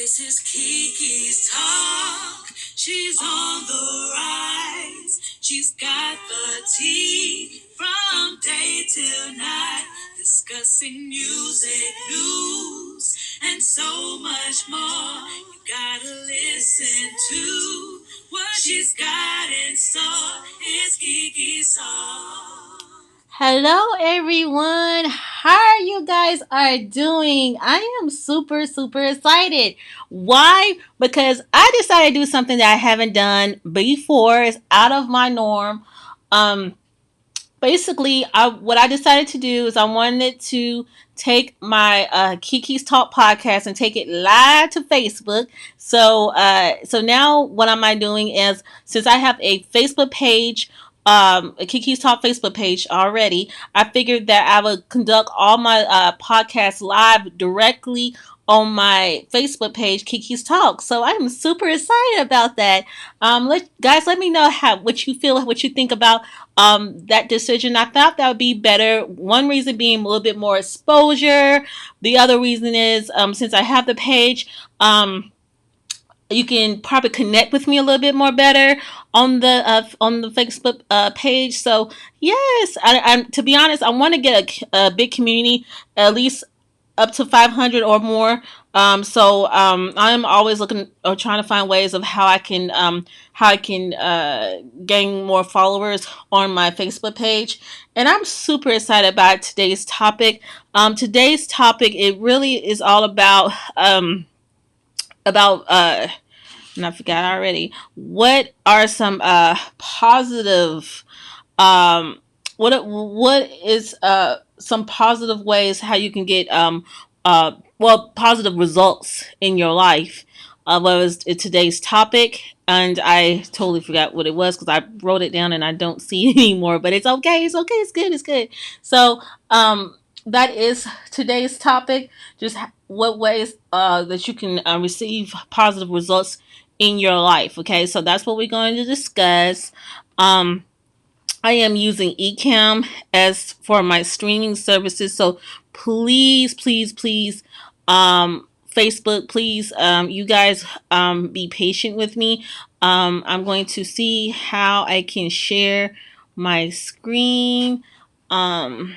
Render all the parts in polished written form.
This is Kiki's Talk. She's on the rise. She's got the tea from day till night, discussing music, news, and so much more. You gotta listen to what she's got in store. It's Kiki's Talk. Hello everyone. How you guys are doing? I am super excited. Why? Because I decided to do something that I haven't done before. It's out of my norm. Um Basically, what I decided to do is I wanted to take my Kiki's Talk podcast and take it live to Facebook. So now what am I doing is, since I have a Facebook page, a Kiki's Talk Facebook page already, I figured that I would conduct all my podcasts live directly on my Facebook page, Kiki's Talk. So I am super excited about that. Let me know what you feel, what you think about that decision. I thought that would be better. One reason being a little bit more exposure. The other reason is, since I have the page, you can probably connect with me a little bit more better on the Facebook page. So yes, I to be honest, I want to get a big community, at least up to 500 or more. I'm always looking or trying to find ways of how I can gain more followers on my Facebook page. And I'm super excited about today's topic. Today's topic, it really is all about and I forgot already. What are some positive what is some positive ways how you can get positive results in your life? What was today's topic? And I totally forgot what it was because I wrote it down and I don't see it anymore. But it's okay. It's okay. It's good. It's good. So that is today's topic. Just what ways that you can receive positive results in your life. Okay, so that's what we're going to discuss. I am using Ecamm as for my streaming services, so please, Facebook, please, you guys, be patient with me. I'm going to see how I can share my screen. Thought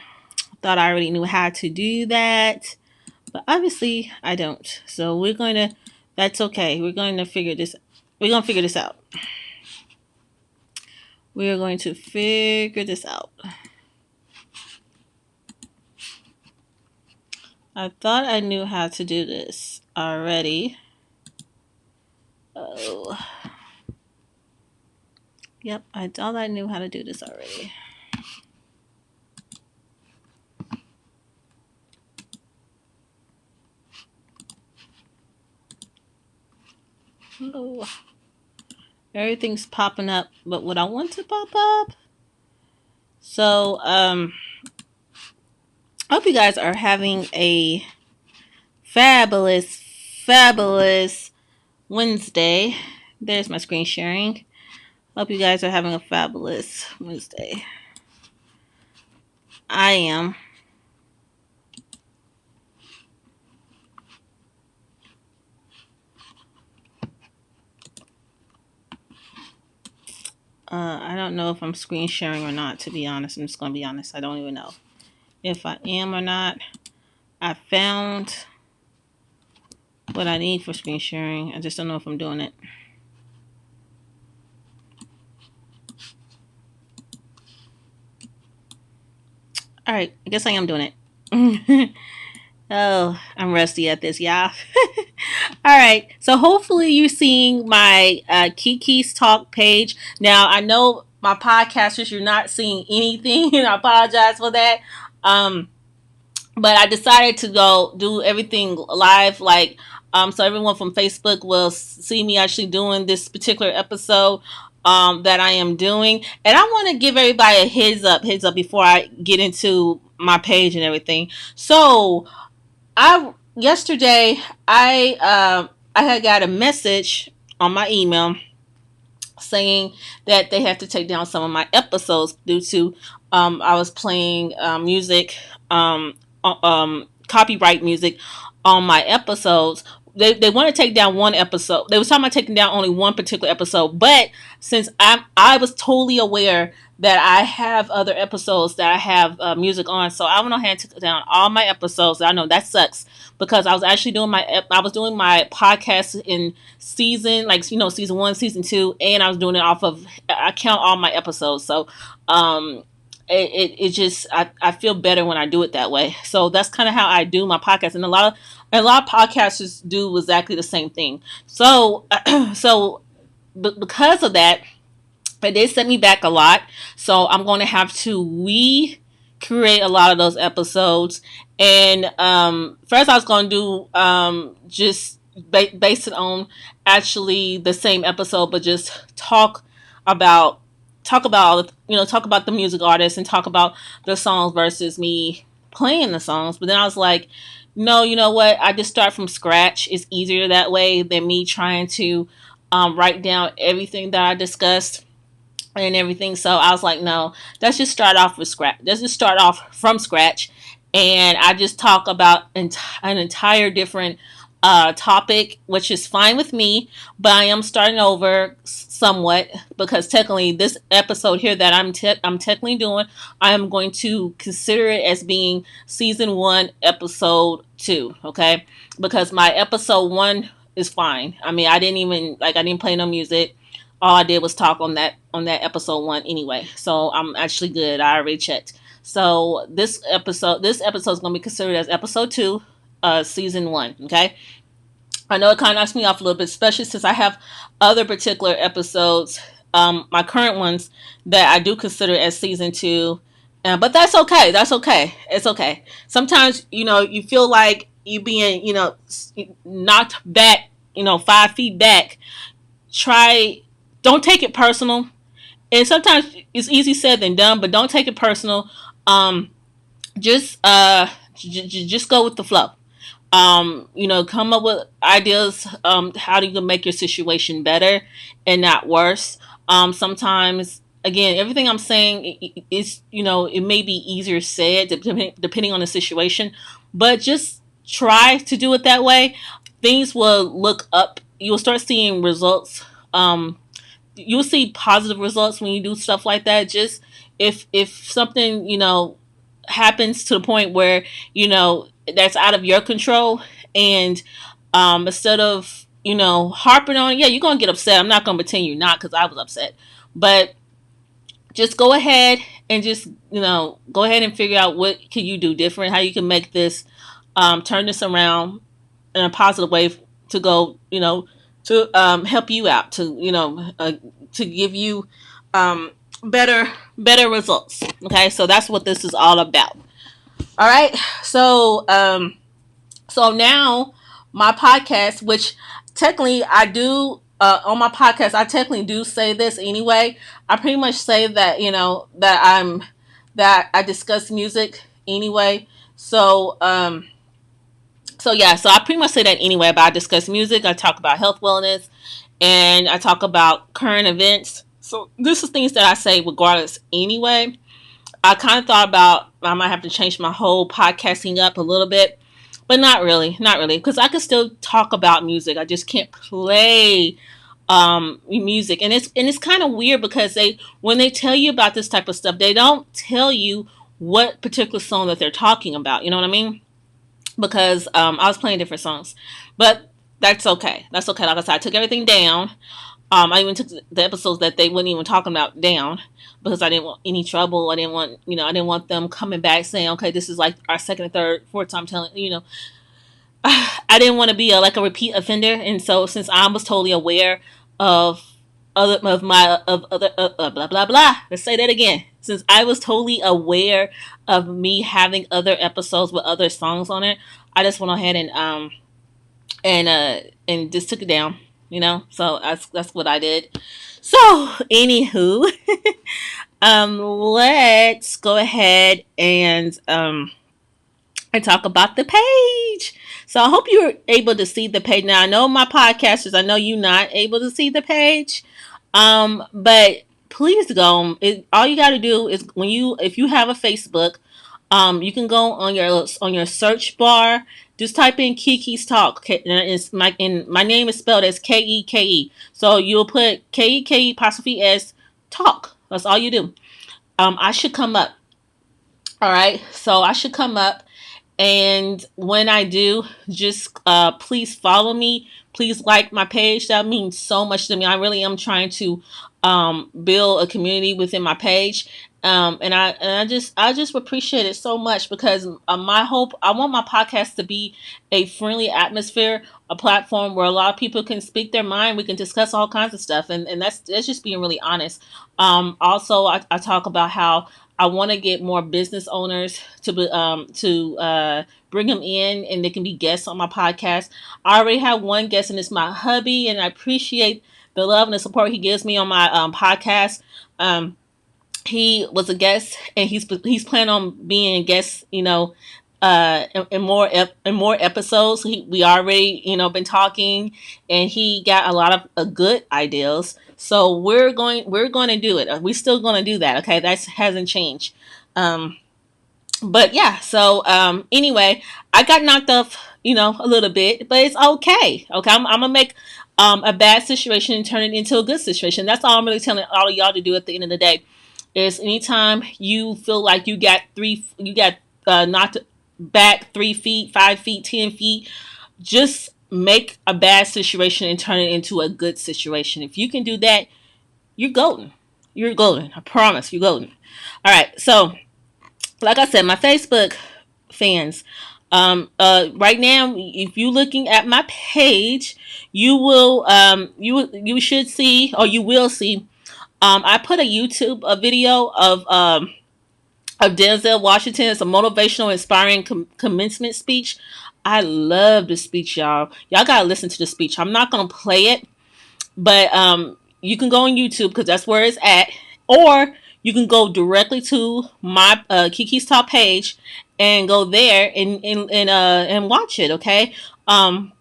I already knew how to do that, but obviously I don't. So that's okay. We're going to figure this out. We are going to figure this out. I thought I knew how to do this already. Oh. Yep, I thought I knew how to do this already. Oh. Everything's popping up, but what I want to pop up. So, I hope you guys are having a fabulous Wednesday. There's my screen sharing. Hope you guys are having a fabulous Wednesday. I am. I don't know if I'm screen sharing or not, to be honest. I'm just going to be honest. I don't even know if I am or not. I found what I need for screen sharing. I just don't know if I'm doing it. All right. I guess I am doing it. Oh, I'm rusty at this, y'all. All right. So hopefully you're seeing my Kiki's Talk page. Now, I know my podcasters, you're not seeing anything, and I apologize for that. But I decided to go do everything live, so everyone from Facebook will see me actually doing this particular episode that I am doing. And I want to give everybody a heads up before I get into my page and everything. So yesterday I had got a message on my email saying that they have to take down some of my episodes due to I was playing music, copyright music on my episodes, they want to take down one episode. They was talking about taking down only one particular episode, but since I was totally aware that I have other episodes that I have music on, so I went ahead and took down all my episodes. I know that sucks because I was actually doing my podcast in season, like, season 1, season 2, and I was doing it off of, I count all my episodes. So it just, I feel better when I do it that way. So that's kind of how I do my podcast, and a lot of podcasters do exactly the same thing. So because of that, it did set me back a lot. So I'm going to have to recreate a lot of those episodes. And first I was going to do just base it on actually the same episode, but just talk about the music artists and talk about the songs versus me playing the songs. But then I was like, no, you know what? I just start from scratch. It's easier that way than me trying to write down everything that I discussed and everything. So I was like, no, let's just start off with scratch. Let's just start off from scratch, and I just talk about an entire different topic, which is fine with me. But I am starting over somewhat because technically, this episode here that I'm technically doing, I am going to consider it as being season 1, episode 2. Okay, because my episode 1 is fine. I mean, I didn't play no music. All I did was talk on that episode 1 anyway. So I'm actually good. I already checked. So this episode is going to be considered as episode 2, season 1. Okay. I know it kind of knocks me off a little bit, especially since I have other particular episodes, my current ones, that I do consider as season 2. But that's okay. That's okay. It's okay. Sometimes, you feel like you being, knocked back, 5 feet back. Don't take it personal. And sometimes it's easy said than done, but don't take it personal. Just go with the flow. Come up with ideas, how you can make your situation better and not worse. Sometimes, again, everything I'm saying is, it may be easier said depending on the situation, but just try to do it that way. Things will look up. You'll start seeing results. You'll see positive results when you do stuff like that. Just if something, happens to the point where, that's out of your control, and instead of, harping on it, yeah, you're going to get upset. I'm not going to pretend you're not, because I was upset. But just go ahead and go ahead and figure out what can you do different, how you can make this, turn this around in a positive way to go, to help you out, to give you better results. Okay, so that's what this is all about. All right, so now my podcast, which technically I do on my podcast, I technically do say this anyway. I pretty much say that that I discuss music anyway. So so I pretty much say that anyway. But I discuss music. I talk about health, wellness, and I talk about current events. So this is things that I say regardless anyway. I kind of thought about I might have to change my whole podcasting up a little bit, but not really, because I can still talk about music. I just can't play music, and it's kind of weird because when they tell you about this type of stuff, they don't tell you what particular song that they're talking about. You know what I mean? Because I was playing different songs, but that's okay. That's okay. Like I said, I took everything down. I even took the episodes that they weren't even talking about down because I didn't want any trouble. I didn't want them coming back saying, okay, this is like our second, third, fourth time telling, I didn't want to be a repeat offender. And so since I was totally aware of other blah, blah, blah, let's say that again. Since I was totally aware of me having other episodes with other songs on it, I just went ahead and just took it down. So that's what I did. So anywho, let's go ahead and talk about the page. So I hope you're able to see the page. Now I know my podcasters, I know you're not able to see the page, but please go. All you got to do is if you have a Facebook, you can go on your search bar Just type in Kiki's Talk. And my name is spelled as Keke. So you'll put Keke apostrophe S Talk. That's all you do. I should come up. All right. So I should come up. And when I do, just please follow me. Please like my page. That means so much to me. I really am trying to build a community within my page. And I just appreciate it so much because my hope I want my podcast to be a friendly atmosphere, a platform where a lot of people can speak their mind. We can discuss all kinds of stuff, and that's just being really honest. Also, I talk about how I want to get more business owners to bring them in, and they can be guests on my podcast. I already have one guest, and it's my hubby, and I appreciate the love and the support he gives me on my podcast. He was a guest, and he's planning on being a guest. In more episodes. We already been talking, and he got a lot of good ideas. So we're going to do it. We're still going to do that. Okay, that hasn't changed. Um, but yeah. So anyway, I got knocked off, a little bit, but it's okay. Okay, I'm gonna make a bad situation turn it into a good situation. That's all I'm really telling all of y'all to do at the end of the day. Is anytime you feel like you got knocked back 3 feet, 5 feet, 10 feet, just make a bad situation and turn it into a good situation. If you can do that, you're golden. You're golden. I promise you're golden. All right. So, like I said, my Facebook fans, right now, if you're looking at my page, you should see, or you will see, I put a YouTube a video of Denzel Washington. It's a motivational, inspiring commencement speech. I love the speech, y'all. Y'all gotta listen to the speech. I'm not gonna play it, but you can go on YouTube because that's where it's at, or you can go directly to my Kiki's Top page and go there and watch it. Okay. Um,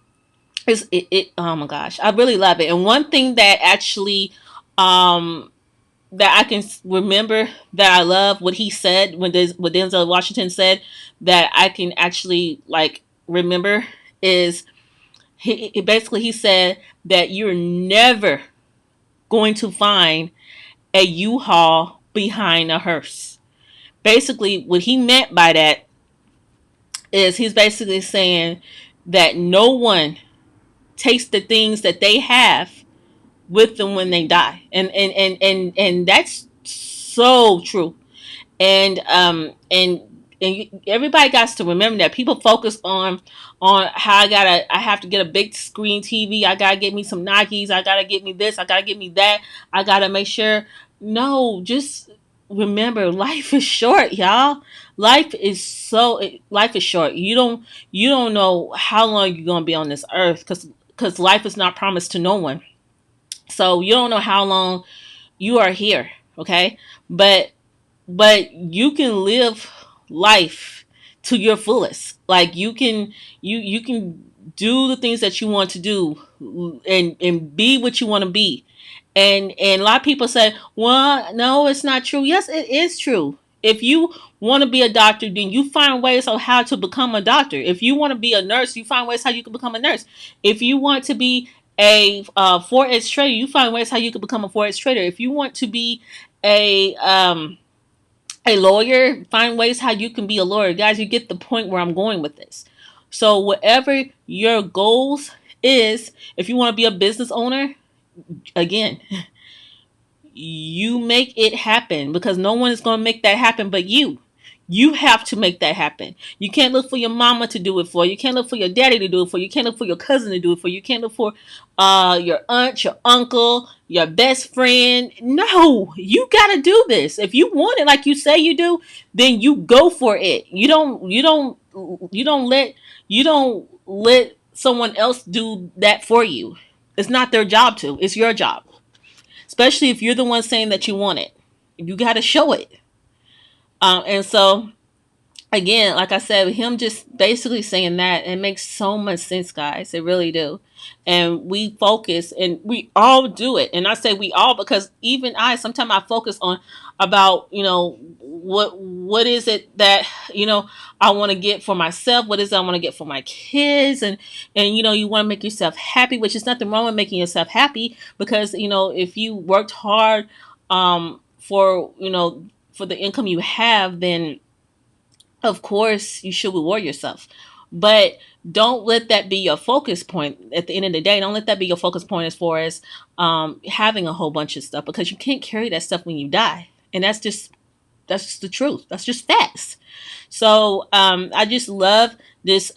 oh my gosh, I really love it. And one thing that actually um that I can remember that I love what he said what Denzel Washington said that I can actually like remember is he said that you're never going to find a U-Haul behind a hearse. Basically, what he meant by that is he's basically saying that no one takes the things that they have with them when they die, and that's so true. And everybody got to remember that people focus on how I have to get a big screen TV. I gotta get me some Nikes. I gotta get me this. I gotta get me that. I gotta make sure. No, just remember, life is short, y'all. Life is short. You don't know how long you're gonna be on this earth because life is not promised to no one. So you don't know how long you are here. Okay, but you can live life to your fullest. Like you can do the things that you want to do and be what you want to be. And a lot of people say, well, no, it's not true. Yes, it is true. If you want to be a doctor, then you find ways on how to become a doctor. If you want to be a nurse, you find ways how you can become a nurse. If you want to be a forex trader, you find ways how you can become a forex trader. If you want to be a um, a lawyer, find ways how you can be a lawyer. Guys, you get the point where I'm going with this. So whatever your goals is, if you want to be a business owner, again, you make it happen because no one is going to make that happen but you. You have to make that happen. You can't look for your mama to do it for you. You can't look for your daddy to do it for you. You can't look for your cousin to do it for you. You can't look for your aunt, your uncle, your best friend. No, you got to do this. If you want it like you say you do, then you go for it. You don't let someone else do that for you. It's not their job to. It's your job. Especially if you're the one saying that you want it. You got to show it. And so, again, like I said, him just basically saying that, it makes so much sense, guys. It really do. and we focus, and we all do it. And I say we all because even I sometimes I focus on about, what is it that, I want to get for myself, what is it I want to get for my kids, and you want to make yourself happy, which is nothing wrong with making yourself happy, because if you worked hard for the income you have, then of course you should reward yourself. But don't let that be your focus point at the end of the day. Don't let that be your focus point as far as having a whole bunch of stuff, because you can't carry that stuff when you die. And that's just the truth. That's just facts. So I just love this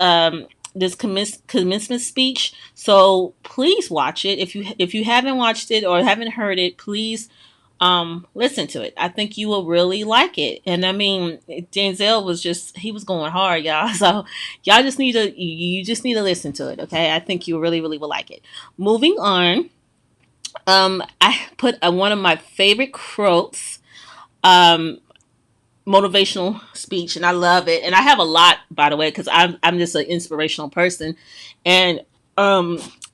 commencement speech. So please watch it. If you haven't watched it or haven't heard it, please listen to it. I think you will really like it. And I mean, Denzel he was going hard, y'all. So y'all just need to you just need to listen to it, okay? I think you really really will like it. Moving on, I put one of my favorite quotes, um motivational speech, and I love it. And I have a lot, by the way, because I'm just an inspirational person. And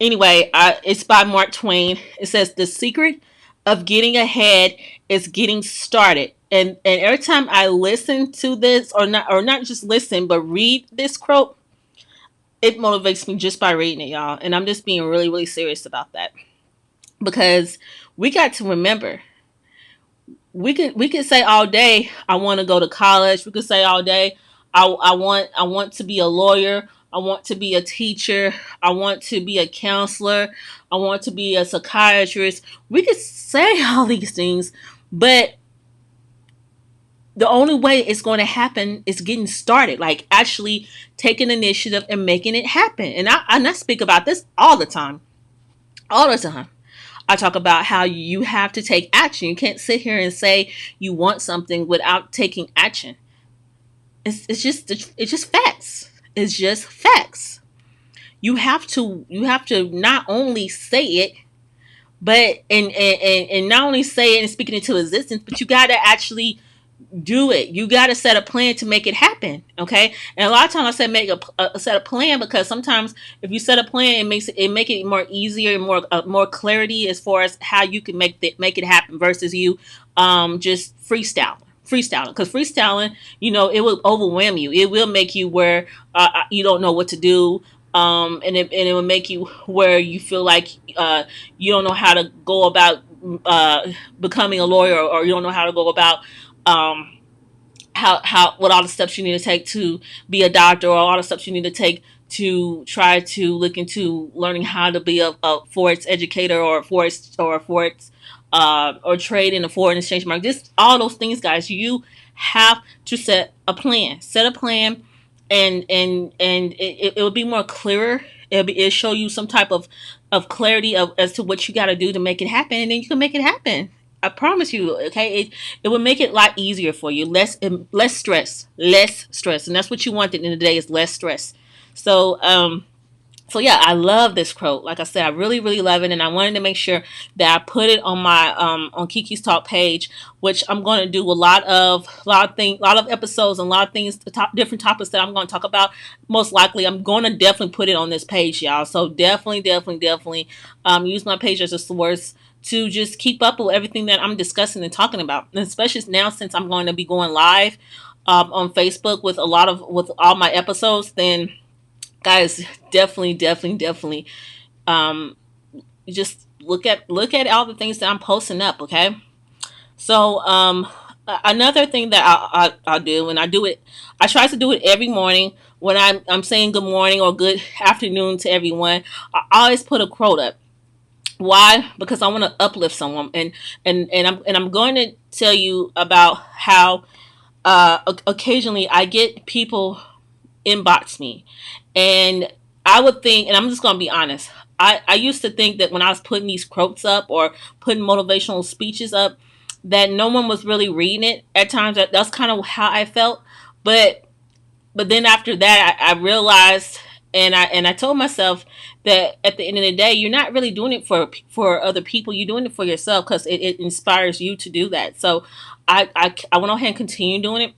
anyway, it's by Mark Twain. It says the secret of getting ahead is getting started. And every time I listen to this, or not just listen, but read this quote, it motivates me just by reading it, y'all. And I'm just being really really serious about that, because we got to remember, we could say all day I want to go to college. We could say all day I want to be a lawyer. I want to be a teacher. I want to be a counselor. I want to be a psychiatrist. We could say all these things, but the only way it's going to happen is getting started, like actually taking initiative and making it happen. And I speak about this all the time, all the time. I talk about how you have to take action. You can't sit here and say you want something without taking action. It's just facts. It's just facts. You have to not only say it, but and not only say it and speak it into existence, but you got to actually do it. You got to set a plan to make it happen. Okay. And a lot of times I say make a set a plan, because sometimes if you set a plan, it make it more easier and more clarity as far as how you can make it happen, versus you just freestyling, because freestyling, it will overwhelm you. It will make you where you don't know what to do. And it will make you where you feel like you don't know how to go about becoming a lawyer, or you don't know how to go about um, how what all the steps you need to take to be a doctor, or all the steps you need to take to try to look into learning how to be a forex educator, or a forex or trade in the foreign exchange market. Just all those things, guys. You have to set a plan. Set a plan, and it will be more clearer. It'll show you some type of clarity as to what you got to do to make it happen, and then you can make it happen. I promise you. Okay, it will make it a lot easier for you. Less stress, and that's what you want at the end of the day, is less stress. So so yeah, I love this quote. Like I said, I really, really love it, and I wanted to make sure that I put it on my on Kiki's Talk page, which I'm going to do a lot of episodes, and a lot of things, different topics that I'm going to talk about. Most likely, I'm going to definitely put it on this page, y'all. So definitely, definitely, definitely, use my page as a source to just keep up with everything that I'm discussing and talking about, and especially now since I'm going to be going live on Facebook with with all my episodes. Then guys, definitely, definitely, definitely, um, just look at all the things that I'm posting up. Okay, so another thing that I'll do, and I do it, I try to do it every morning when I'm saying good morning or good afternoon to everyone. I always put a quote up. Why? Because I want to uplift someone, and I'm going to tell you about how occasionally I get people inbox me. And I would think, and I'm just going to be honest, I used to think that when I was putting these quotes up or putting motivational speeches up, that no one was really reading it. At times, that's kind of how I felt. But then after that, I realized, and I told myself that at the end of the day, you're not really doing it for other people. You're doing it for yourself, because it inspires you to do that. So I went ahead and continued doing it.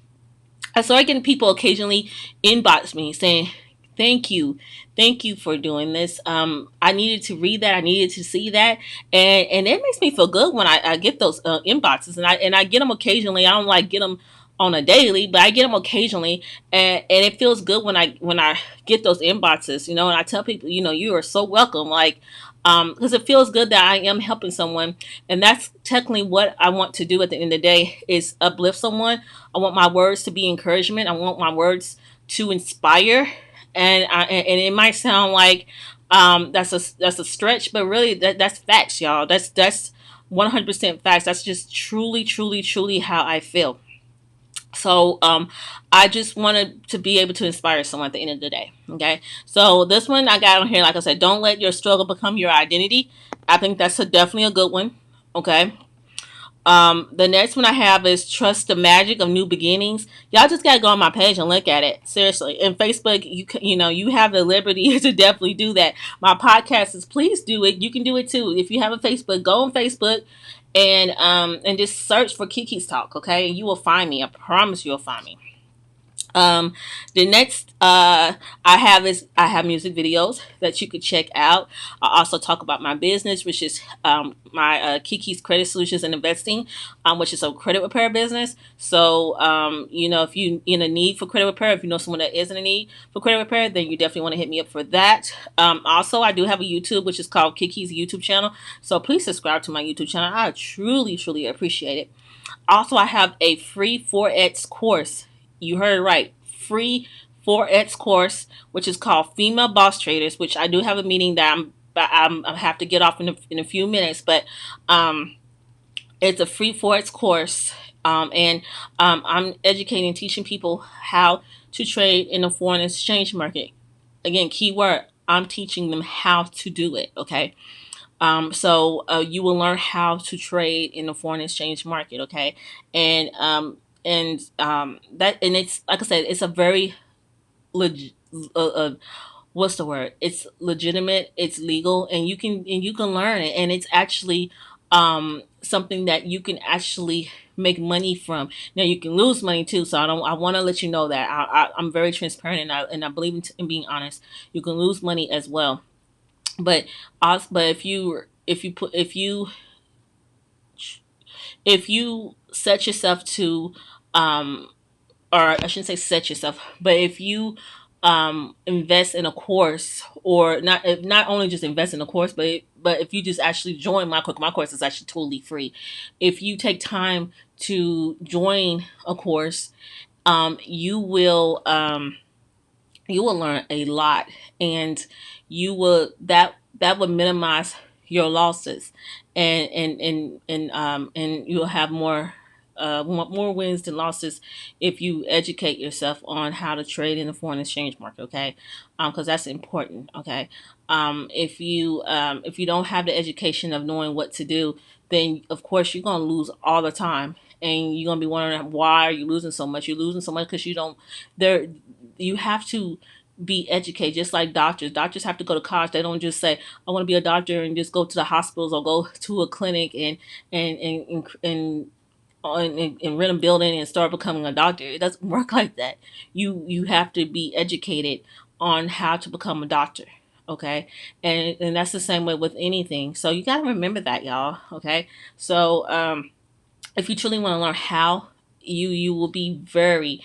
I started getting people occasionally inbox me saying, Thank you. Thank you for doing this. I needed to read that. I needed to see that. And it makes me feel good when I get those inboxes, and I get them occasionally. I don't like get them on a daily, but I get them occasionally, and it feels good when I get those inboxes, and I tell people, you are so welcome. Like, because it feels good that I am helping someone, and that's technically what I want to do at the end of the day is uplift someone. I want my words to be encouragement. I want my words to inspire, and it might sound like that's a stretch, but really that's facts, y'all. That's 100% facts. That's just truly, truly, truly how I feel. So I just wanted to be able to inspire someone at the end of the day. Okay. So this one I got on here, like I said, don't let your struggle become your identity. I think that's definitely a good one. Okay. The next one I have is trust the magic of new beginnings. Y'all just gotta go on my page and look at it. Seriously. And Facebook, you have the liberty to definitely do that. My podcast is please do it. You can do it too. If you have a Facebook, go on Facebook and just search for Kiki's Talk, okay? You will find me. I promise you'll find me. Um, the next I have music videos that you could check out. I also talk about my business, which is my Kiki's Credit Solutions and Investing, which is a credit repair business. So if you in a need for credit repair, if you know someone that is in a need for credit repair, then you definitely want to hit me up for that. Also, I do have a YouTube, which is called Kiki's YouTube channel. So please subscribe to my YouTube channel. I truly, truly appreciate it. Also, I have a free Forex course. You heard it right. Free Forex course, which is called Female Boss Traders, which I do have a meeting that I have to get off in a few minutes, but it's a free Forex course. And I'm educating, teaching people how to trade in the foreign exchange market. Again, keyword, I'm teaching them how to do it. Okay. So you will learn how to trade in the foreign exchange market, okay? And it's like I said, it's a very leg- what's the word? It's legitimate, it's legal, and you can learn it, and it's actually something that you can actually make money from. Now you can lose money too, so I want to let you know that I'm very transparent, and I believe in being honest. You can lose money as well, but if you set yourself to um or I shouldn't say set yourself, but if you invest in a course, or not only just invest in a course, but if you just actually join my course is actually totally free. If you take time to join a course, you will learn a lot, and that would minimize your losses, and you'll have more wins than losses if you educate yourself on how to trade in the foreign exchange market. Okay, because that's important. Okay, if you don't have the education of knowing what to do, then of course you're gonna lose all the time, and you're gonna be wondering why are you losing so much. You're losing so much because you don't there you have to be educated, just like doctors have to go to college. They don't just say I want to be a doctor and just go to the hospitals or go to a clinic and rent a building and start becoming a doctor. It doesn't work like that. You have to be educated on how to become a doctor. Okay, and that's the same way with anything. So you got to remember that, y'all. Okay, so if you truly want to learn how, you will be very,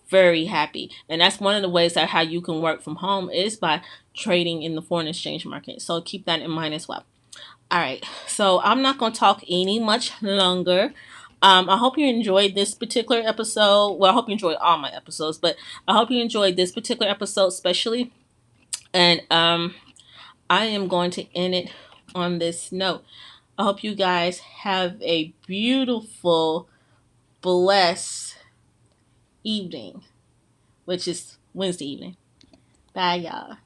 very happy. And that's one of the ways that how you can work from home is by trading in the foreign exchange market. So keep that in mind as well. All right. So I'm not going to talk any much longer. I hope you enjoyed this particular episode. Well, I hope you enjoyed all my episodes, but I hope you enjoyed this particular episode especially. And I am going to end it on this note. I hope you guys have a beautiful, blessed evening, which is Wednesday evening. Bye, y'all.